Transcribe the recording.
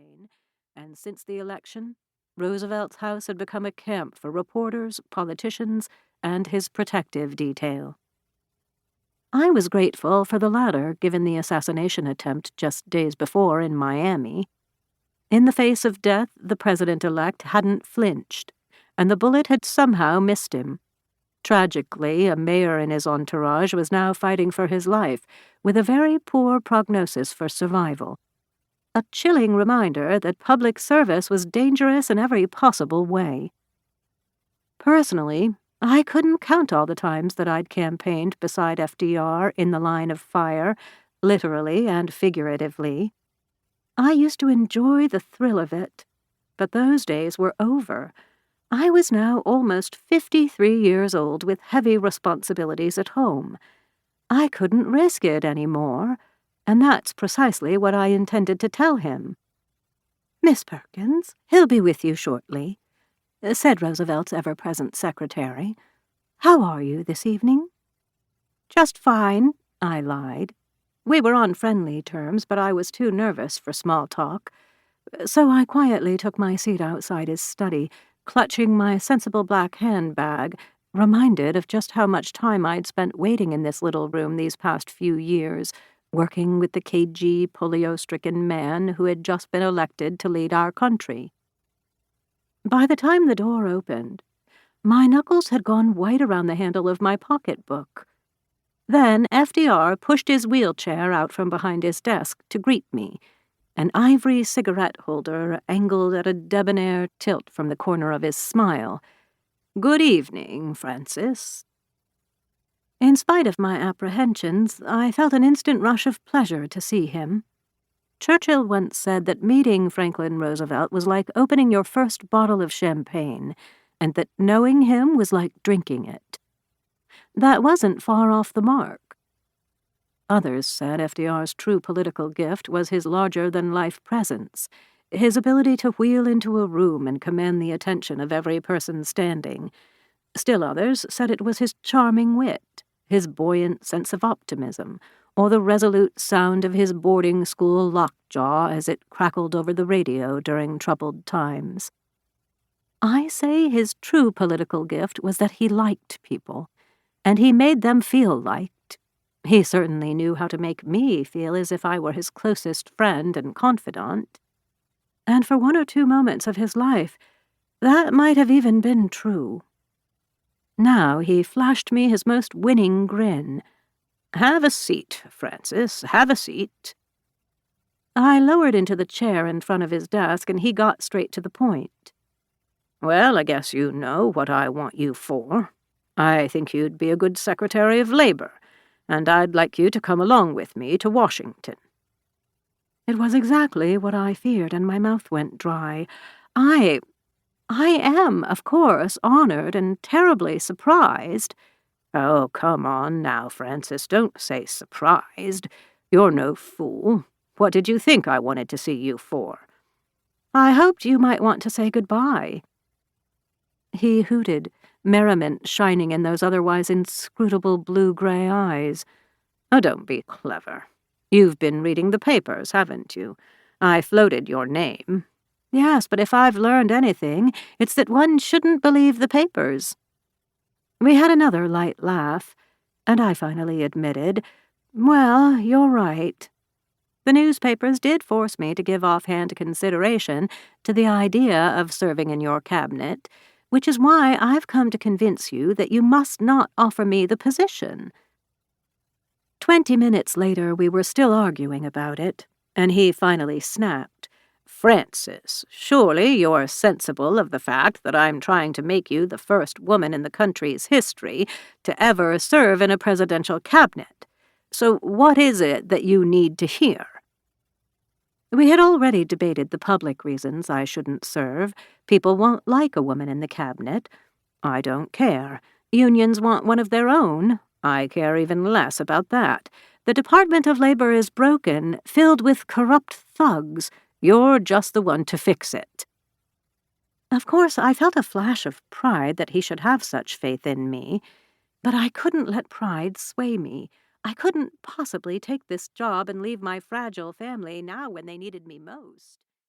campaign, and since the election, Roosevelt's house had become a camp for reporters, politicians, and his protective detail. I was grateful for the latter, given the assassination attempt just days before in Miami. In the face of death, the president-elect hadn't flinched, and the bullet had somehow missed him. Tragically, a mayor in his entourage was now fighting for his life, with a very poor prognosis for survival. A chilling reminder that public service was dangerous in every possible way. Personally, I couldn't count all the times that I'd campaigned beside FDR in the line of fire, literally and figuratively. I used to enjoy the thrill of it, but those days were over. I was now almost 53 years old with heavy responsibilities at home. I couldn't risk it any more, and that's precisely what I intended to tell him. "Miss Perkins, he'll be with you shortly," said Roosevelt's ever-present secretary. "How are you this evening?" "Just fine," I lied. We were on friendly terms, but I was too nervous for small talk, so I quietly took my seat outside his study, clutching my sensible black handbag, reminded of just how much time I'd spent waiting in this little room these past few years, working with the cagey, polio-stricken man who had just been elected to lead our country. By the time the door opened, my knuckles had gone white around the handle of my pocketbook. Then FDR pushed his wheelchair out from behind his desk to greet me, an ivory cigarette holder angled at a debonair tilt from the corner of his smile. "Good evening, Frances." In spite of my apprehensions, I felt an instant rush of pleasure to see him. Churchill once said that meeting Franklin Roosevelt was like opening your first bottle of champagne, and that knowing him was like drinking it. That wasn't far off the mark. Others said FDR's true political gift was his larger-than-life presence, his ability to wheel into a room and command the attention of every person standing. Still others said it was his charming wit, his buoyant sense of optimism, or the resolute sound of his boarding-school lockjaw as it crackled over the radio during troubled times. I say his true political gift was that he liked people, and he made them feel liked. He certainly knew how to make me feel as if I were his closest friend and confidant. And for one or two moments of his life, that might have even been true. Now he flashed me his most winning grin. "Have a seat, Frances, have a seat." I lowered into the chair in front of his desk, and he got straight to the point. "Well, I guess you know what I want you for. I think you'd be a good Secretary of Labor, and I'd like you to come along with me to Washington." It was exactly what I feared, and my mouth went dry. I am, of course, honored and terribly surprised." "Oh, come on now, Frances, don't say surprised. You're no fool. What did you think I wanted to see you for?" "I hoped you might want to say goodbye." He hooted, merriment shining in those otherwise inscrutable blue-gray eyes. "Oh, don't be clever. You've been reading the papers, haven't you? I floated your name." "Yes, but if I've learned anything, it's that one shouldn't believe the papers." We had another light laugh, and I finally admitted, "Well, you're right. The newspapers did force me to give offhand consideration to the idea of serving in your cabinet, which is why I've come to convince you that you must not offer me the position." 20 minutes later, we were still arguing about it, and he finally snapped, "Frances, surely you're sensible of the fact that I'm trying to make you the first woman in the country's history to ever serve in a presidential cabinet. So what is it that you need to hear?" We had already debated the public reasons I shouldn't serve. People won't like a woman in the cabinet. I don't care. Unions want one of their own. I care even less about that. The Department of Labor is broken, filled with corrupt thugs. You're just the one to fix it. Of course, I felt a flash of pride that he should have such faith in me, but I couldn't let pride sway me. I couldn't possibly take this job and leave my fragile family now when they needed me most.